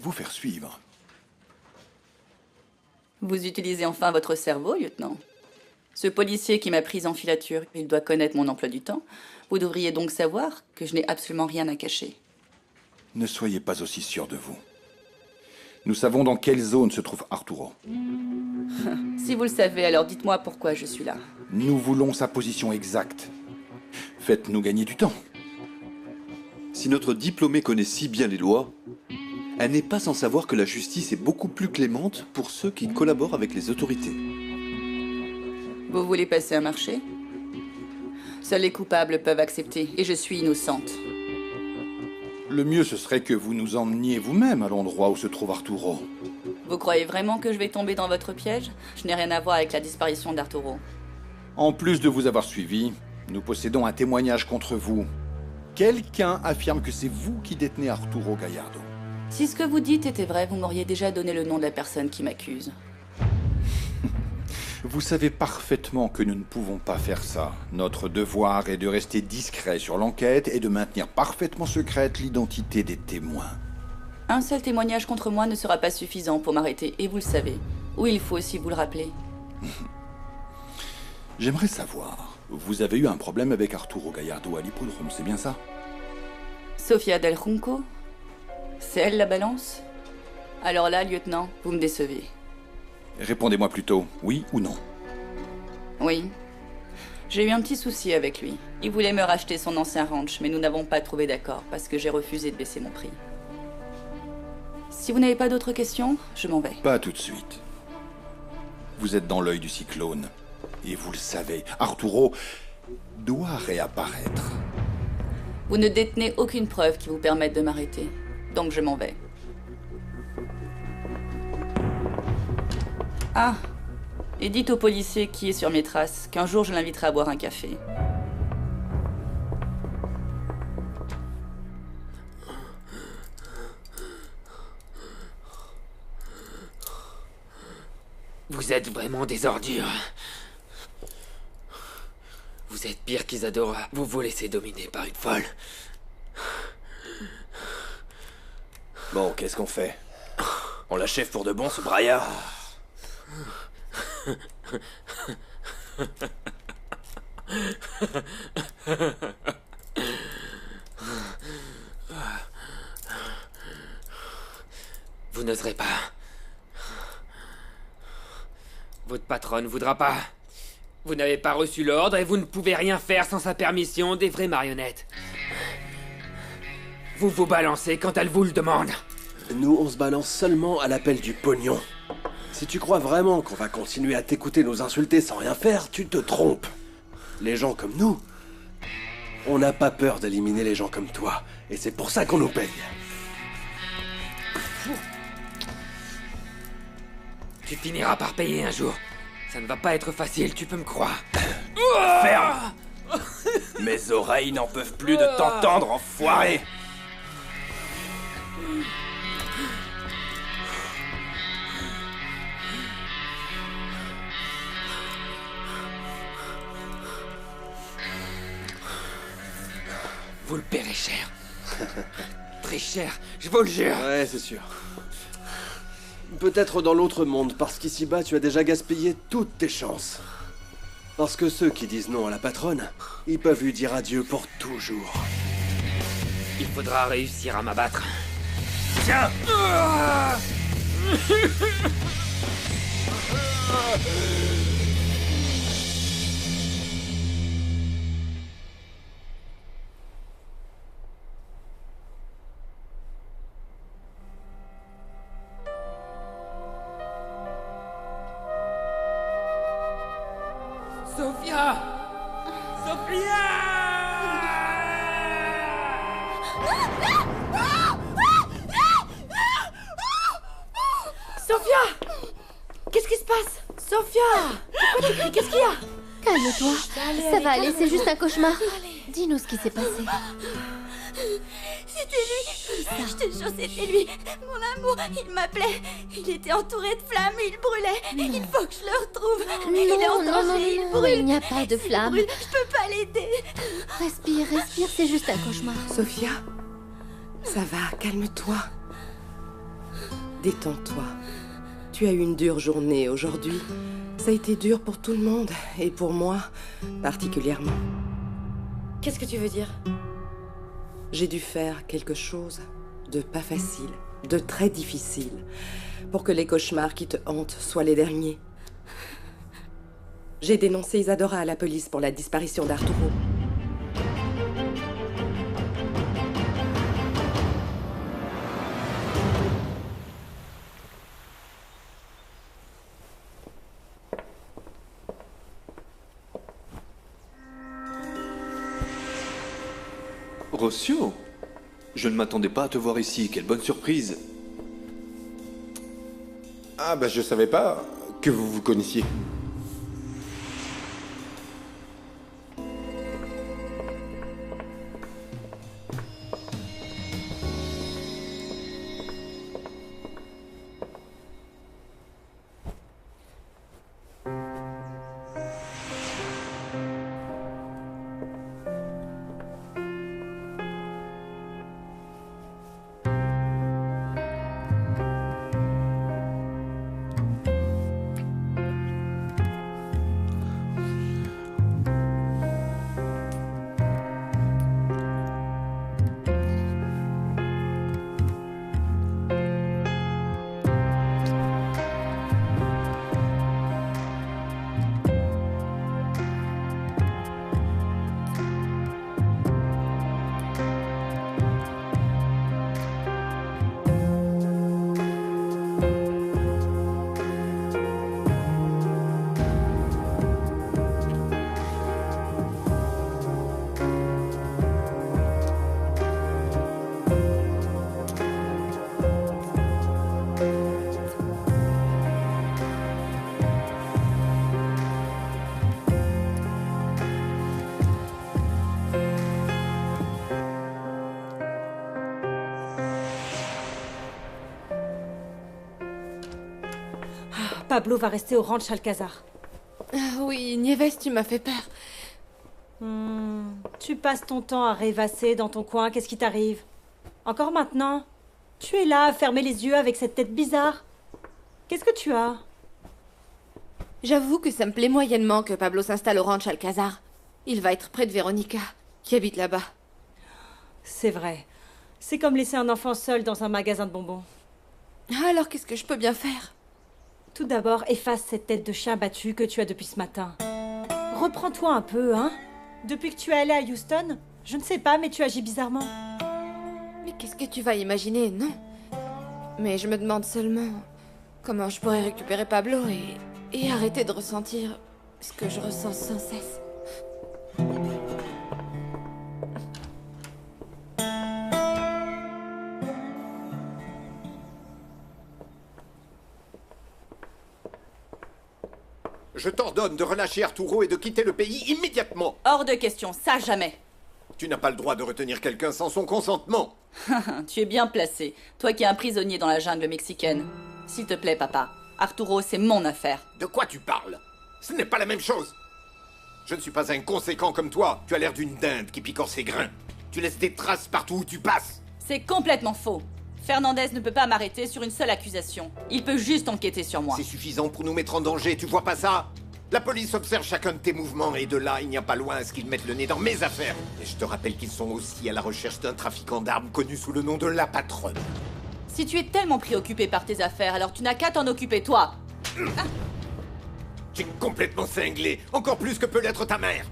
Vous faire suivre. Vous utilisez enfin votre cerveau, lieutenant. Ce policier qui m'a prise en filature, il doit connaître mon emploi du temps. Vous devriez donc savoir que je n'ai absolument rien à cacher. Ne soyez pas aussi sûr de vous. Nous savons dans quelle zone se trouve Arturo. Si vous le savez, alors dites-moi pourquoi je suis là. Nous voulons sa position exacte. Faites-nous gagner du temps. Si notre diplômée connaît si bien les lois, elle n'est pas sans savoir que la justice est beaucoup plus clémente pour ceux qui collaborent avec les autorités. Vous voulez passer un marché? Seuls les coupables peuvent accepter, et je suis innocente. Le mieux, ce serait que vous nous emmeniez vous-même à l'endroit où se trouve Arturo. Vous croyez vraiment que je vais tomber dans votre piège? Je n'ai rien à voir avec la disparition d'Arturo. En plus de vous avoir suivi, nous possédons un témoignage contre vous. Quelqu'un affirme que c'est vous qui détenez Arturo Gallardo. Si ce que vous dites était vrai, vous m'auriez déjà donné le nom de la personne qui m'accuse. Vous savez parfaitement que nous ne pouvons pas faire ça. Notre devoir est de rester discret sur l'enquête et de maintenir parfaitement secrète l'identité des témoins. Un seul témoignage contre moi ne sera pas suffisant pour m'arrêter, et vous le savez. Ou il faut aussi vous le rappeler. J'aimerais savoir, vous avez eu un problème avec Arturo Gallardo à l'hippodrome, c'est bien ça? Sofia Del Junco? C'est elle la balance? Alors là, lieutenant, vous me décevez. Répondez-moi plutôt, oui ou non? Oui. J'ai eu un petit souci avec lui. Il voulait me racheter son ancien ranch, mais nous n'avons pas trouvé d'accord parce que j'ai refusé de baisser mon prix. Si vous n'avez pas d'autres questions, je m'en vais. Pas tout de suite. Vous êtes dans l'œil du cyclone. Et vous le savez, Arturo doit réapparaître. Vous ne détenez aucune preuve qui vous permette de m'arrêter. Donc je m'en vais. Ah, et dites au policier qui est sur mes traces qu'un jour je l'inviterai à boire un café. Vous êtes vraiment des ordures. Vous êtes pire qu'Isadora. Vous vous laissez dominer par une folle. Bon, qu'est-ce qu'on fait? On l'achève pour de bon, ce braillard? Vous n'oserez pas. Votre patronne voudra pas. Vous n'avez pas reçu l'ordre et vous ne pouvez rien faire sans sa permission, des vraies marionnettes. Vous vous balancez quand elle vous le demande. Nous, on se balance seulement à l'appel du pognon. Si tu crois vraiment qu'on va continuer à t'écouter nous insulter sans rien faire, tu te trompes. Les gens comme nous, on n'a pas peur d'éliminer les gens comme toi. Et c'est pour ça qu'on nous paye. Tu finiras par payer un jour. Ça ne va pas être facile, tu peux me croire. Ferme! Mes oreilles n'en peuvent plus de t'entendre, enfoiré! Vous le paierez cher. Très cher, je vous le jure. Ouais, c'est sûr. Peut-être dans l'autre monde, parce qu'ici-bas, tu as déjà gaspillé toutes tes chances. Parce que ceux qui disent non à la patronne, ils peuvent lui dire adieu pour toujours. Il faudra réussir à m'abattre. Tiens! Sofia! Sofia! Sophia! Qu'est-ce qui se passe? Sophia! Pourquoi tu cries? Qu'est-ce qu'il y a? Calme-toi, ça va aller, c'est juste un cauchemar. Dis-nous ce qui s'est passé. C'était lui! Je te jure, c'était lui! Mon amour, il m'appelait! Il était entouré de flammes, il brûlait! Il faut que je le retrouve! Il est en danger, il brûle! Il n'y a pas de flamme. Je peux pas l'aider! Respire, respire, c'est juste un cauchemar. Sophia, ça va, calme-toi. Détends-toi. Tu as eu une dure journée aujourd'hui. Ça a été dur pour tout le monde, et pour moi, particulièrement. Qu'est-ce que tu veux dire? J'ai dû faire quelque chose de pas facile, de très difficile, pour que les cauchemars qui te hantent soient les derniers. J'ai dénoncé Isadora à la police pour la disparition d'Arturo. Rossio, je ne m'attendais pas à te voir ici, quelle bonne surprise. Ah bah je savais pas que vous vous connaissiez. Pablo va rester au ranch Alcazar. Ah oui, Nieves, tu m'as fait peur. Tu passes ton temps à rêvasser dans ton coin, qu'est-ce qui t'arrive? Encore maintenant? Tu es là, à fermer les yeux avec cette tête bizarre. Qu'est-ce que tu as? J'avoue que ça me plaît moyennement que Pablo s'installe au ranch Alcazar. Il va être près de Véronica, qui habite là-bas. C'est vrai. C'est comme laisser un enfant seul dans un magasin de bonbons. Alors qu'est-ce que je peux bien faire? Tout d'abord, efface cette tête de chien battu que tu as depuis ce matin. Reprends-toi un peu, hein? Depuis que tu es allé à Houston, je ne sais pas, mais tu agis bizarrement. Mais qu'est-ce que tu vas imaginer, non? Mais je me demande seulement comment je pourrais récupérer Pablo et arrêter de ressentir ce que je ressens sans cesse. Je t'ordonne de relâcher Arturo et de quitter le pays immédiatement. Hors de question, ça jamais. Tu n'as pas le droit de retenir quelqu'un sans son consentement. Tu es bien placé, toi qui es un prisonnier dans la jungle mexicaine. S'il te plaît, papa, Arturo, c'est mon affaire. De quoi tu parles? Ce n'est pas la même chose. Je ne suis pas inconséquent comme toi. Tu as l'air d'une dinde qui picore ses grains. Tu laisses des traces partout où tu passes. C'est complètement faux. Fernandez ne peut pas m'arrêter sur une seule accusation. Il peut juste enquêter sur moi. C'est suffisant pour nous mettre en danger, tu vois pas ça? La police observe chacun de tes mouvements et de là, il n'y a pas loin à ce qu'ils mettent le nez dans mes affaires. Et je te rappelle qu'ils sont aussi à la recherche d'un trafiquant d'armes connu sous le nom de La Patronne. Si tu es tellement préoccupé par tes affaires, alors tu n'as qu'à t'en occuper, toi. Tu es complètement cinglé, encore plus que peut l'être ta mère.